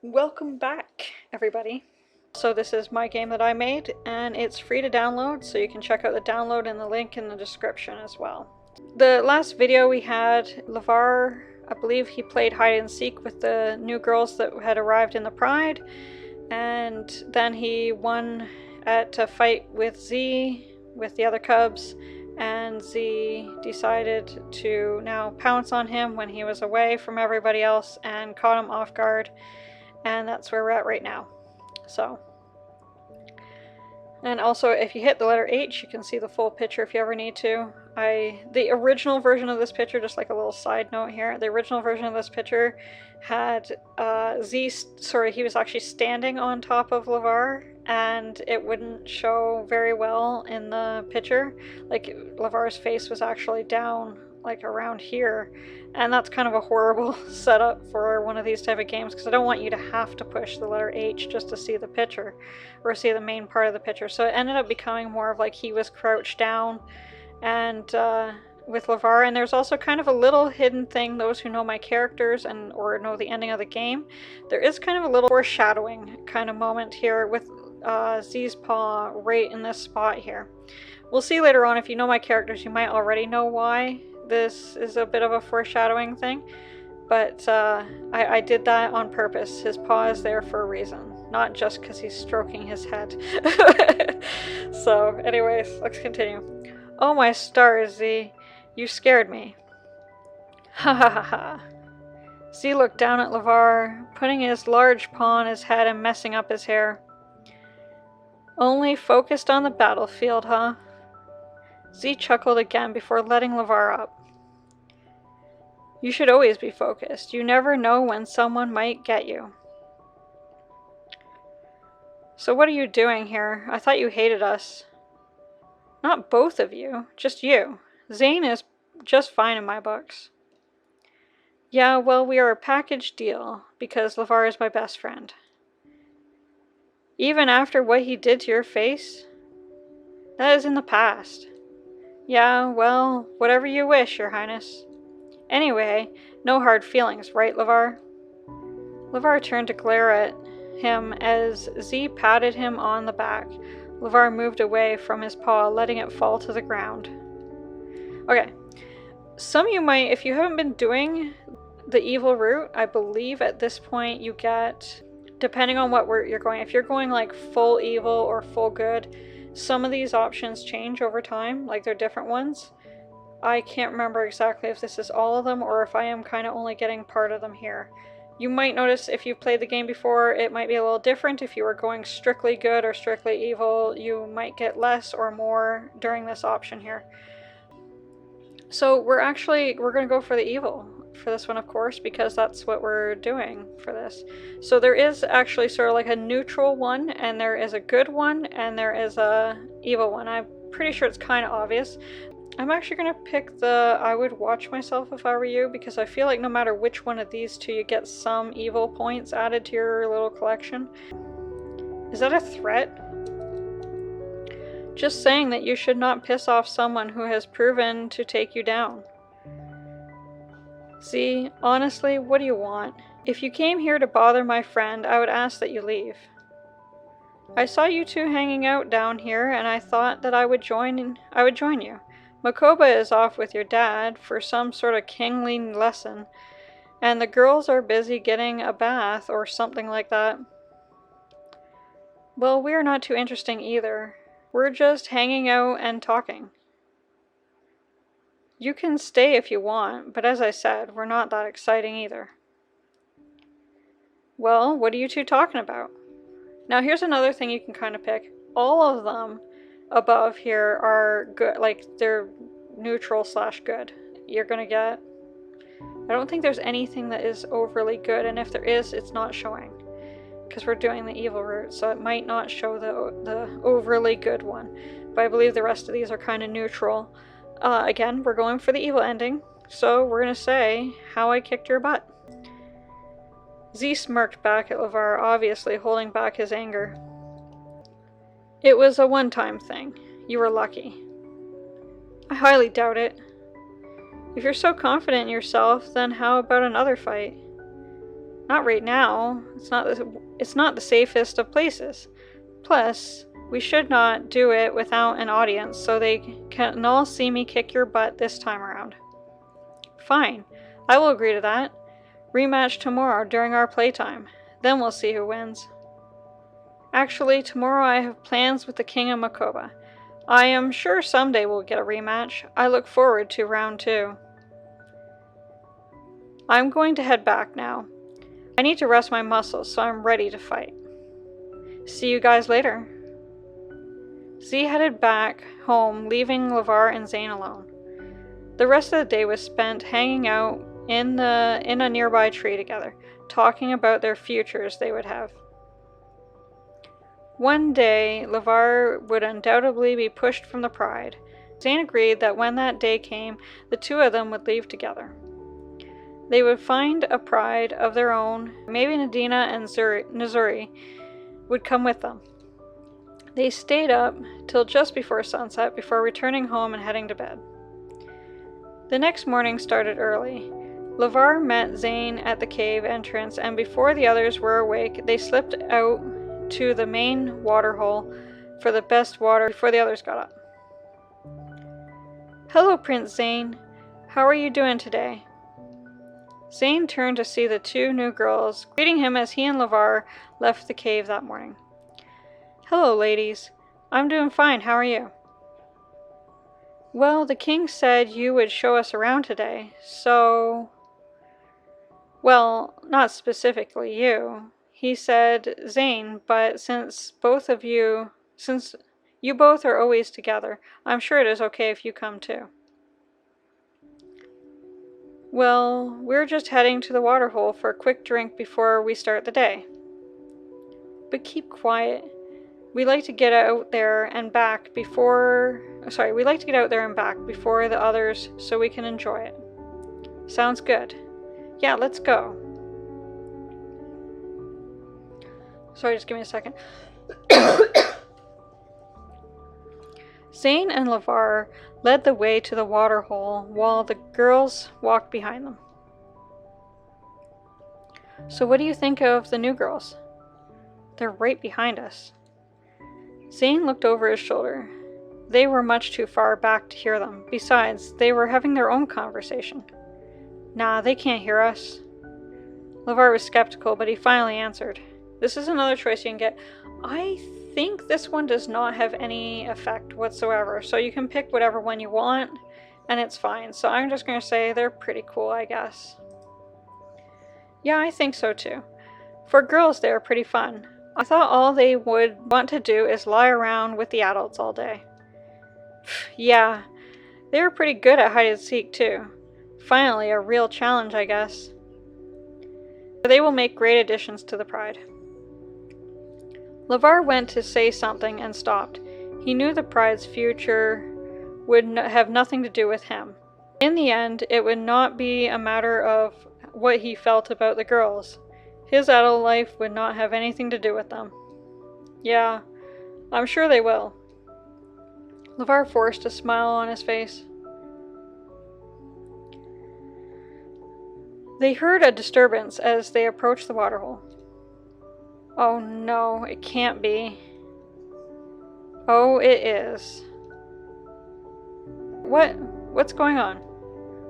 Welcome back, everybody. So this is my game that I made, and it's free to download, so you can check out the download and the link in the description as well. The last video we had, Levar, I believe he played hide and seek with the new girls that had arrived in the Pride, and then he won at a fight with Z, with the other cubs, and Z decided to now pounce on him when he was away from everybody else and caught him off guard. And that's where we're at right now. So, and also if you hit the letter H, you can see the full picture if you ever need to. The original version of this picture, just like a little side note here, the original version of this picture had he was actually standing on top of Levar, and it wouldn't show very well in the picture. Like, Levar's face was actually down, like around here, and that's kind of a horrible setup for one of these type of games, because I don't want you to have to push the letter H just to see the picture or see the main part of the picture. So it ended up becoming more of like he was crouched down and with Levar. And there's also kind of a little hidden thing, those who know my characters and or know the ending of the game, there is kind of a little foreshadowing kind of moment here with Z's paw right in this spot here. We'll see later on. If you know my characters, you might already know why this is a bit of a foreshadowing thing, but I did that on purpose. His paw is there for a reason, not just because he's stroking his head. So anyways, let's continue. Oh my stars, Z, you scared me. Ha ha ha ha. Z looked down at Levar, putting his large paw on his head and messing up his hair. Only focused on the battlefield, huh? Z chuckled again before letting Levar up. You should always be focused. You never know when someone might get you. So what are you doing here? I thought you hated us. Not both of you, just you. Zane is just fine in my books. Yeah, well, we are a package deal, because Levar is my best friend. Even after what he did to your face? That is in the past. Yeah, well, whatever you wish, Your Highness. Anyway, no hard feelings, right, Levar? Levar turned to glare at him as Z patted him on the back. Levar moved away from his paw, letting it fall to the ground. Okay, some of you might, if you haven't been doing the evil route, I believe at this point you get, depending on what route you're going, if you're going like full evil or full good, some of these options change over time, like they're different ones. I can't remember exactly if this is all of them or if I am kind of only getting part of them here. You might notice if you've played the game before, it might be a little different. If you were going strictly good or strictly evil, you might get less or more during this option here. So we're going to go for the evil for this one, of course, because that's what we're doing for this. So there is actually sort of like a neutral one, and there is a good one, and there is a evil one. I'm pretty sure it's kind of obvious. I'm actually going to pick the I would watch myself if I were you, because I feel like no matter which one of these two, you get some evil points added to your little collection. Is that a threat? Just saying that you should not piss off someone who has proven to take you down. See, honestly, what do you want? If you came here to bother my friend, I would ask that you leave. I saw you two hanging out down here, and I thought that I would join you. Makoba is off with your dad for some sort of kingly lesson, and the girls are busy getting a bath or something like that. Well, we're not too interesting either. We're just hanging out and talking. You can stay if you want, but as I said, we're not that exciting either. Well, what are you two talking about? Now here's another thing you can kind of pick. All of them above here are good, like they're neutral / good. You're gonna get, I don't think there's anything that is overly good, and if there is, it's not showing, because we're doing the evil route, so it might not show the overly good one, but I believe the rest of these are kind of neutral. Again, we're going for the evil ending, so we're gonna say, how I kicked your butt. Z smirked back at Levar, obviously holding back his anger. It was a one-time thing. You were lucky. I highly doubt it. If you're so confident in yourself, then how about another fight? Not right now. It's not the safest of places. Plus, we should not do it without an audience, so they can all see me kick your butt this time around. Fine. I will agree to that. Rematch tomorrow during our playtime. Then we'll see who wins. Actually, tomorrow I have plans with the King of Makoba. I am sure someday we'll get a rematch. I look forward to round 2. I'm going to head back now. I need to rest my muscles, so I'm ready to fight. See you guys later. Z headed back home, leaving Levar and Zane alone. The rest of the day was spent hanging out in a nearby tree together, talking about their futures they would have. One day, Levar would undoubtedly be pushed from the Pride. Zane agreed that when that day came, the two of them would leave together. They would find a pride of their own. Maybe Nadina and Nizuri would come with them. They stayed up till just before sunset before returning home and heading to bed. The next morning started early. Levar met Zane at the cave entrance, and before the others were awake, they slipped out to the main waterhole for the best water before the others got up. Hello, Prince Zane. How are you doing today? Zane turned to see the two new girls, greeting him as he and Levar left the cave that morning. Hello, ladies. I'm doing fine. How are you? Well, the king said you would show us around today, so... Well, not specifically you. He said Zane, but since you both are always together, I'm sure it is okay if you come too. Well, we're just heading to the waterhole for a quick drink before we start the day. But keep quiet. We like to get out there and back before the others so we can enjoy it. Sounds good. Yeah, let's go. Sorry, just give me a second. Zane and Levar led the way to the waterhole while the girls walked behind them. So what do you think of the new girls? They're right behind us. Zane looked over his shoulder. They were much too far back to hear them. Besides, they were having their own conversation. Nah, they can't hear us. Levar was skeptical, but he finally answered. This is another choice you can get. I think this one does not have any effect whatsoever, so you can pick whatever one you want, and it's fine. So I'm just going to say they're pretty cool, I guess. Yeah, I think so too. For girls, they're pretty fun. I thought all they would want to do is lie around with the adults all day. Yeah, they were pretty good at hide and seek too. Finally, a real challenge, I guess. They will make great additions to the Pride. Levar went to say something and stopped. He knew the Pride's future would have nothing to do with him. In the end, it would not be a matter of what he felt about the girls. His adult life would not have anything to do with them. Yeah, I'm sure they will. Levar forced a smile on his face. They heard a disturbance as they approached the waterhole. Oh no, it can't be. Oh, it is. What's going on?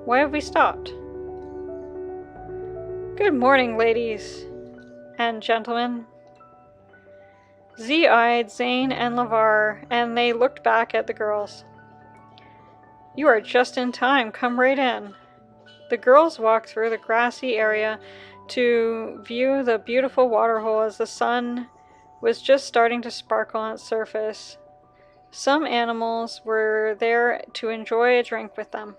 Why have we stopped? Good morning, ladies and gentlemen. Z eyed Zane and Levar, and they looked back at the girls. You are just in time. Come right in. The girls walked through the grassy area to view the beautiful waterhole as the sun was just starting to sparkle on its surface. Some animals were there to enjoy a drink with them.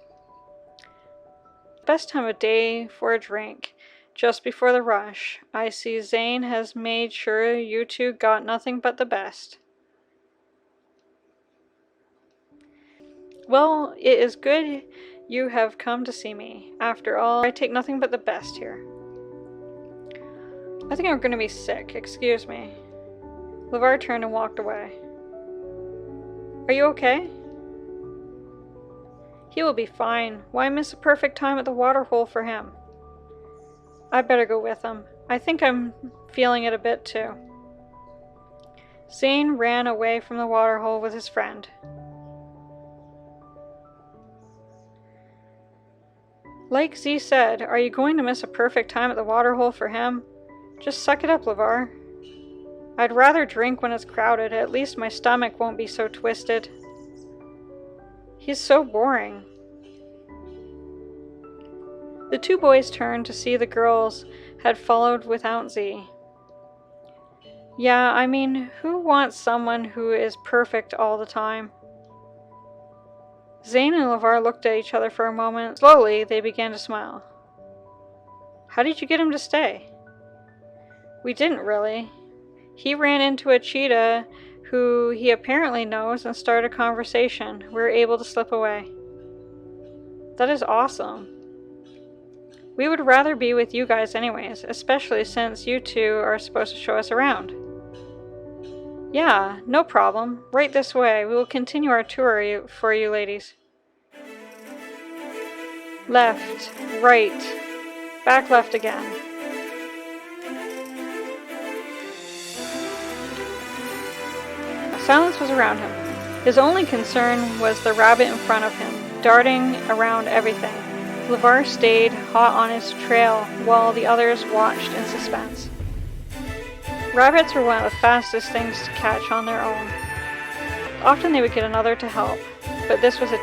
Best time of day for a drink, just before the rush. I see Zane has made sure you two got nothing but the best. Well, it is good you have come to see me. After all, I take nothing but the best here. I think I'm going to be sick. Excuse me. Levar turned and walked away. Are you okay? He will be fine. Why miss a perfect time at the waterhole for him? I better go with him. I think I'm feeling it a bit too. Zane ran away from the waterhole with his friend. Like Z said, are you going to miss a perfect time at the waterhole for him? Just suck it up, Levar. I'd rather drink when it's crowded. At least my stomach won't be so twisted. He's so boring. The two boys turned to see the girls had followed without Z. Yeah, I mean, who wants someone who is perfect all the time? Zane and Levar looked at each other for a moment. Slowly, they began to smile. How did you get him to stay? We didn't really. He ran into a cheetah who he apparently knows and started a conversation. We were able to slip away. That is awesome. We would rather be with you guys anyways, especially since you two are supposed to show us around. Yeah, no problem. Right this way. We will continue our tour for you ladies. Left, right, back left again. Silence was around him. His only concern was the rabbit in front of him, darting around everything. Levar stayed hot on his trail while the others watched in suspense. Rabbits were one of the fastest things to catch on their own. Often they would get another to help, but this was a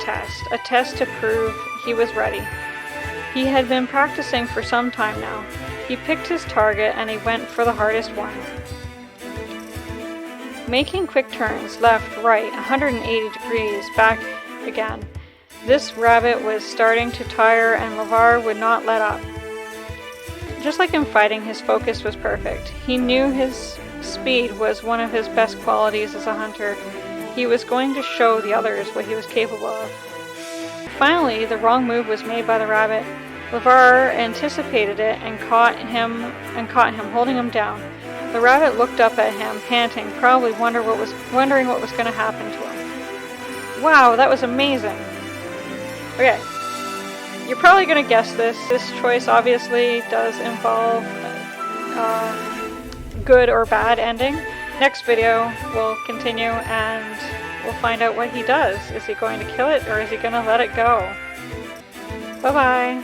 test to prove he was ready. He had been practicing for some time now. He picked his target and he went for the hardest one. Making quick turns, left, right, 180 degrees, back again. This rabbit was starting to tire and Levar would not let up. Just like in fighting, his focus was perfect. He knew his speed was one of his best qualities as a hunter. He was going to show the others what he was capable of. Finally, the wrong move was made by the rabbit. Levar anticipated it and caught him, holding him down. The rabbit looked up at him, panting, probably wondering what was going to happen to him. Wow, that was amazing. Okay, you're probably going to guess this. This choice obviously does involve good or bad ending. Next video, we'll continue and we'll find out what he does. Is he going to kill it or is he going to let it go? Bye-bye.